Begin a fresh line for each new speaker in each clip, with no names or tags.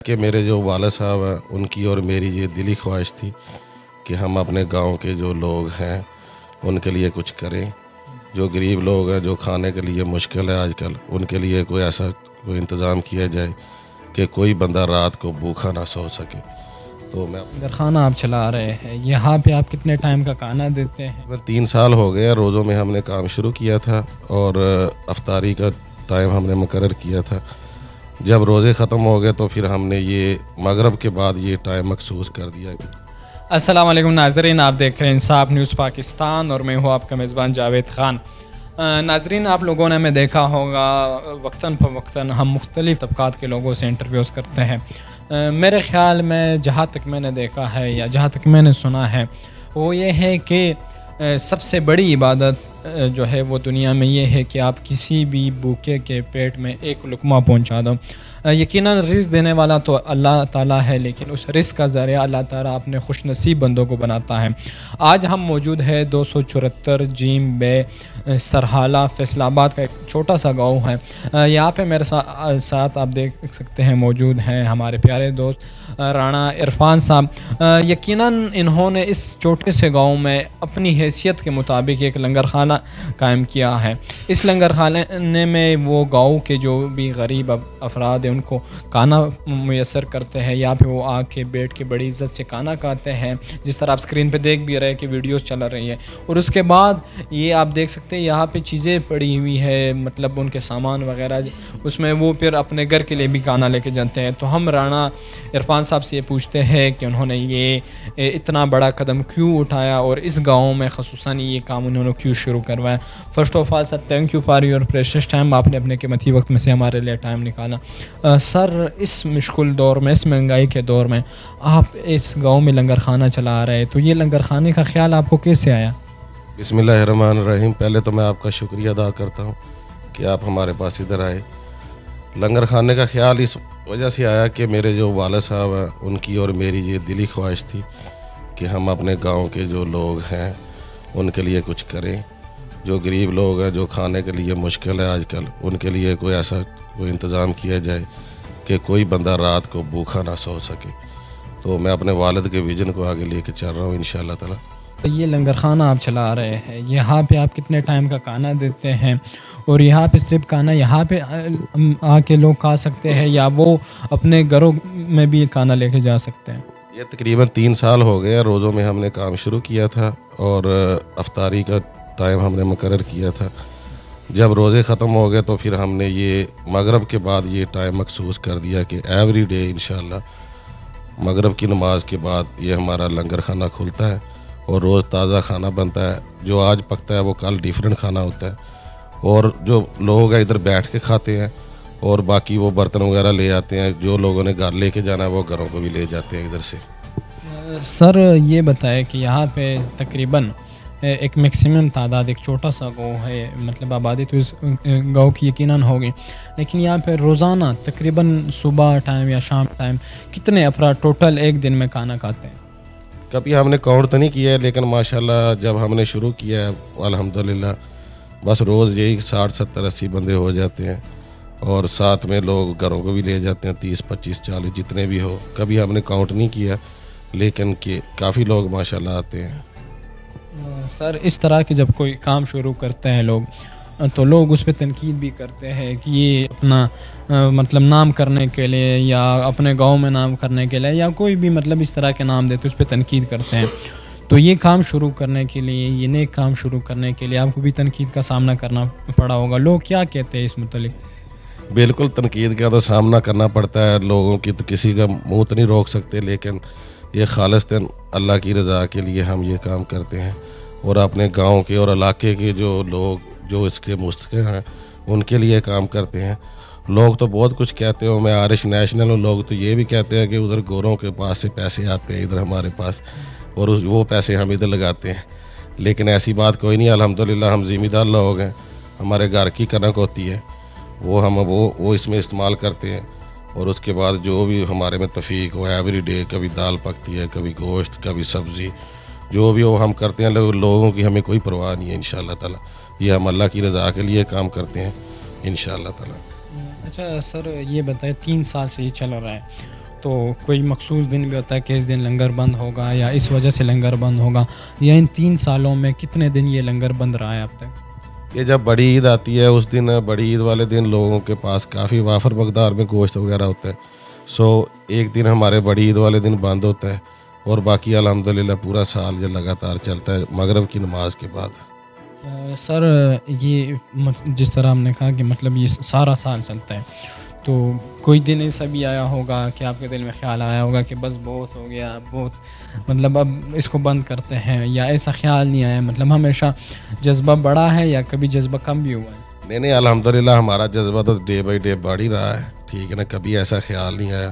کہ میرے جو والد صاحب ہیں ان کی اور میری یہ دلی خواہش تھی کہ ہم اپنے گاؤں کے جو لوگ ہیں ان کے لیے کچھ کریں، جو غریب لوگ ہیں جو کھانے کے لیے مشکل ہے آج کل، ان کے لیے کوئی ایسا کوئی انتظام کیا جائے کہ کوئی بندہ رات کو بھوکا نہ سو سکے۔ تو میں
لنگرخانہ آپ چلا رہے ہیں، یہاں پہ آپ کتنے ٹائم کا کھانا دیتے ہیں؟
3 سال ہو گئے ہیں، روزوں میں ہم نے کام شروع کیا تھا اور افطاری کا ٹائم ہم نے مقرر کیا تھا۔ جب روزے ختم ہو گئے تو پھر ہم نے یہ مغرب کے بعد یہ ٹائم مخصوص کر دیا۔
السلام علیکم ناظرین، آپ دیکھ رہے ہیں انصاف نیوز پاکستان اور میں ہوں آپ کا میزبان جاوید خان۔ ناظرین، آپ لوگوں نے ہمیں دیکھا ہوگا وقتاً فوقتاً ہم مختلف طبقات کے لوگوں سے انٹرویوز کرتے ہیں۔ میرے خیال میں جہاں تک میں نے دیکھا ہے یا جہاں تک میں نے سنا ہے وہ یہ ہے کہ سب سے بڑی عبادت جو ہے وہ دنیا میں یہ ہے کہ آپ کسی بھی بھوکے کے پیٹ میں ایک لقمہ پہنچا دو۔ یقیناً رزق دینے والا تو اللہ تعالیٰ ہے، لیکن اس رزق کا ذریعہ اللہ تعالیٰ اپنے خوش نصیب بندوں کو بناتا ہے۔ آج ہم موجود ہے 274 جیم بے سرحالہ فیصل آباد کا ایک چھوٹا سا گاؤں ہے۔ یہاں پہ میرے ساتھ آپ دیکھ سکتے ہیں موجود ہیں ہمارے پیارے دوست رانا عرفان صاحب۔ یقیناً انہوں نے اس چھوٹے سے گاؤں میں اپنی حیثیت کے مطابق ایک لنگر خانہ قائم کیا ہے۔ اس لنگر خانے میں وہ گاؤں کے جو بھی غریب افراد ہیں ان کو کھانا میسر کرتے ہیں، یہاں پہ وہ آ کے بیٹھ کے بڑی عزت سے کھانا کھاتے ہیں، جس طرح آپ اسکرین پہ دیکھ بھی رہے کہ ویڈیوز چل رہی ہے۔ اور اس کے بعد یہ آپ دیکھ سکتے ہیں یہاں پہ چیزیں پڑی ہوئی ہے، مطلب ان کے سامان وغیرہ، اس میں وہ پھر اپنے گھر کے لیے بھی کھانا لے کے جاتے ہیں۔ تو ہم رانا عرفان صاحب سے یہ پوچھتے ہیں کہ انہوں نے یہ اتنا بڑا قدم کیوں اٹھایا اور اس گاؤں میں خصوصاً یہ کام انہوں نے کیوں شروع کروایا۔ First of all sir, thank you for your precious time, آپ نے اپنے قیمتی وقت میں سے ہمارے لیے ٹائم نکالا۔ سر، اس مشکل دور میں، اس مہنگائی کے دور میں آپ اس گاؤں میں لنگر خانہ چلا رہے، تو یہ لنگر خانے کا خیال آپ کو کیسے آیا؟
بسم اللہ الرحمن الرحیم۔ پہلے تو میں آپ کا شکریہ ادا کرتا ہوں کہ آپ ہمارے پاس ادھر آئے۔ لنگر خانے کا خیال اس وجہ سے آیا کہ میرے جو والد صاحب ہیں ان کی اور میری یہ دلی خواہش تھی کہ ہم اپنے گاؤں کے جو لوگ ہیں ان کے لیے کچھ کریں، جو غریب لوگ ہیں جو کھانے کے لیے مشکل ہے آج کل، ان کے لیے کوئی ایسا کوئی انتظام کیا جائے کہ کوئی بندہ رات کو بھوکا نہ سو سکے۔ تو میں اپنے والد کے ویژن کو آگے لے کے چل رہا ہوں انشاءاللہ تعالی۔
یہ لنگر خانہ آپ چلا رہے ہیں، یہاں پہ آپ کتنے ٹائم کا کھانا دیتے ہیں؟ اور یہاں پہ صرف کھانا یہاں پہ آ کے لوگ کھا سکتے ہیں یا وہ اپنے گھروں میں بھی کھانا لے کے جا سکتے ہیں؟
یہ تقریباً 3 سال ہو گئے ہیں، روزوں میں ہم نے کام شروع کیا تھا اور افطاری کا ٹائم ہم نے مقرر کیا تھا۔ جب روزے ختم ہو گئے تو پھر ہم نے یہ مغرب کے بعد یہ ٹائم مخصوص کر دیا کہ ایوری ڈے انشاءاللہ مغرب کی نماز کے بعد یہ ہمارا لنگر خانہ کھلتا ہے اور روز تازہ کھانا بنتا ہے۔ جو آج پکتا ہے وہ کل ڈیفرنٹ کھانا ہوتا ہے، اور جو لوگ ہیں ادھر بیٹھ کے کھاتے ہیں اور باقی وہ برتن وغیرہ لے آتے ہیں، جو لوگوں نے گھر لے کے جانا ہے وہ گھروں کو بھی لے جاتے ہیں ادھر سے۔
سر، یہ بتائے کہ یہاں پہ تقریباً ایک میکسیمم تعداد، ایک چھوٹا سا گاؤں ہے، مطلب آبادی تو اس گاؤں کی یقیناً ہوگی، لیکن یہاں پہ روزانہ تقریباً صبح ٹائم یا شام ٹائم کتنے افراد ٹوٹل ایک دن میں کھانا کھاتے ہیں؟
کبھی ہم نے کاؤنٹ تو نہیں کیا ہے، لیکن ماشاءاللہ جب ہم نے شروع کیا ہے الحمدللہ بس روز یہی 60 70 80 بندے ہو جاتے ہیں، اور ساتھ میں لوگ گھروں کو بھی لے جاتے ہیں 30 25 40 جتنے بھی ہو۔ کبھی ہم نے کاؤنٹ نہیں کیا، لیکن کہ کافی لوگ ماشاءاللہ آتے ہیں۔
سر، اس طرح کے جب کوئی کام شروع کرتے ہیں لوگ تو لوگ اس پہ تنقید بھی کرتے ہیں کہ یہ اپنا مطلب نام کرنے کے لیے یا اپنے گاؤں میں نام کرنے کے لیے یا کوئی بھی مطلب اس طرح کے نام دیتے اس پہ تنقید کرتے ہیں۔ تو یہ کام شروع کرنے کے لیے، یہ نیک کام شروع کرنے کے لیے آپ کو بھی تنقید کا سامنا کرنا پڑا ہوگا، لوگ کیا کہتے ہیں اس متعلق؟
بالکل تنقید کا تو سامنا کرنا پڑتا ہے لوگوں کی، تو کسی کا منہ تو نہیں روک سکتے، لیکن یہ خالصتاً اللہ کی رضا کے لیے ہم یہ کام کرتے ہیں اور اپنے گاؤں کے اور علاقے کے جو لوگ جو اس کے مستحق ہیں ان کے لیے کام کرتے ہیں۔ لوگ تو بہت کچھ کہتے ہیں، میں آرش نیشنل ہوں، لوگ تو یہ بھی کہتے ہیں کہ ادھر گوروں کے پاس سے پیسے آتے ہیں ادھر ہمارے پاس اور وہ پیسے ہم ادھر لگاتے ہیں، لیکن ایسی بات کوئی نہیں۔ الحمدللہ ہم ذمہ دار لوگ ہیں، ہمارے گھر کی کنک ہوتی ہے وہ اس میں استعمال کرتے ہیں، اور اس کے بعد جو بھی ہمارے میں تفریق ہو ایوری ڈے، کبھی دال پکتی ہے، کبھی گوشت، کبھی سبزی، جو بھی ہو ہم کرتے ہیں۔ لوگوں کی ہمیں کوئی پرواہ نہیں ہے انشاءاللہ تعالی، یہ ہم اللہ کی رضا کے لیے کام کرتے ہیں انشاءاللہ تعالی۔
اچھا سر، یہ بتائیں 3 سال سے یہ چل رہا ہے، تو کوئی مخصوص دن بھی ہوتا ہے کہ اس دن لنگر بند ہوگا یا اس وجہ سے لنگر بند ہوگا، یا ان 3 سالوں میں کتنے دن یہ لنگر بند رہا ہے اب تک؟
یہ جب بڑی عید آتی ہے اس دن، بڑی عید والے دن لوگوں کے پاس کافی وافر مقدار میں گوشت وغیرہ ہوتا ہے، سو ایک دن ہمارے بڑی عید والے دن بند ہوتا ہے، اور باقی الحمدللہ پورا سال جو لگاتار چلتا ہے مغرب کی نماز کے بعد۔
سر یہ جس طرح ہم نے کہا کہ مطلب یہ سارا سال چلتا ہے، تو کوئی دن ایسا بھی آیا ہوگا کہ آپ کے دل میں خیال آیا ہوگا کہ بس بہت ہو گیا، بہت مطلب اب اس کو بند کرتے ہیں، یا ایسا خیال نہیں آیا؟ مطلب ہمیشہ جذبہ بڑا ہے یا کبھی جذبہ کم بھی ہوا ہے؟
نہیں الحمدللہ ہمارا جذبہ تو ڈے بائی ڈے بڑھ ہی رہا ہے، ٹھیک ہے نا، کبھی ایسا خیال نہیں آیا،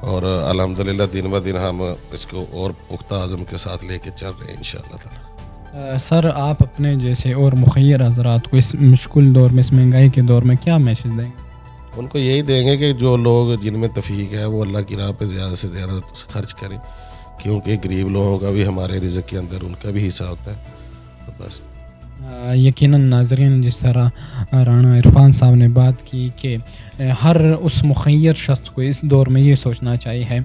اور الحمدللہ دن بہ دن ہم اس کو اور پختہ عزم کے ساتھ لے کے چل رہے ہیں انشاءاللہ تعالی۔
سر آپ اپنے جیسے اور مخیر حضرات کو اس مشکل دور میں، اس مہنگائی کے دور میں کیا میسج دیں گے؟
ان کو یہی دیں گے کہ جو لوگ جن میں توفیق ہے وہ اللہ کی راہ پہ زیادہ سے زیادہ خرچ کریں، کیونکہ غریب لوگوں کا بھی ہمارے رزق کے اندر ان کا بھی حصہ ہوتا ہے، تو بس۔
یقیناً ناظرین، جس طرح رانا عرفان صاحب نے بات کی کہ ہر اس مخیر شخص کو اس دور میں یہ سوچنا چاہیے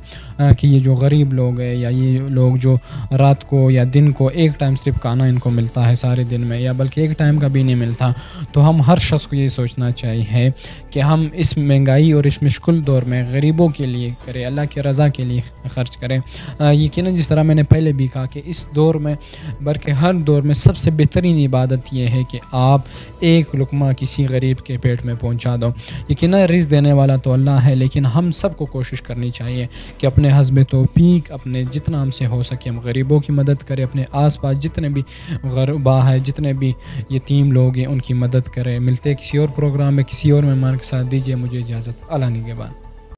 کہ یہ جو غریب لوگ ہیں، یا یہ لوگ جو رات کو یا دن کو ایک ٹائم صرف کھانا ان کو ملتا ہے سارے دن میں، یا بلکہ ایک ٹائم کا بھی نہیں ملتا، تو ہم ہر شخص کو یہ سوچنا چاہیے کہ ہم اس مہنگائی اور اس مشکل دور میں غریبوں کے لیے کریں، اللہ کی رضا کے لیے خرچ کریں۔ یقیناً جس طرح میں نے پہلے بھی کہا کہ اس دور میں بلکہ ہر دور میں سب سے بہترین عبادت یہ ہے کہ آپ ایک لقمہ کسی غریب کے پیٹ میں پہنچا دو۔ یقیناً رزق دینے والا تو اللہ ہے، لیکن ہم سب کو کوشش کرنی چاہیے کہ اپنے حسب توفیق اپنے جتنا ہم سے ہو سکے ہم غریبوں کی مدد کریں، اپنے آس پاس جتنے بھی غربا ہے، جتنے بھی یتیم لوگ ہیں ان کی مدد کریں۔ ملتے کسی اور پروگرام میں کسی اور مہمان کے ساتھ، دیجیے مجھے اجازت، اللہ نگہبان۔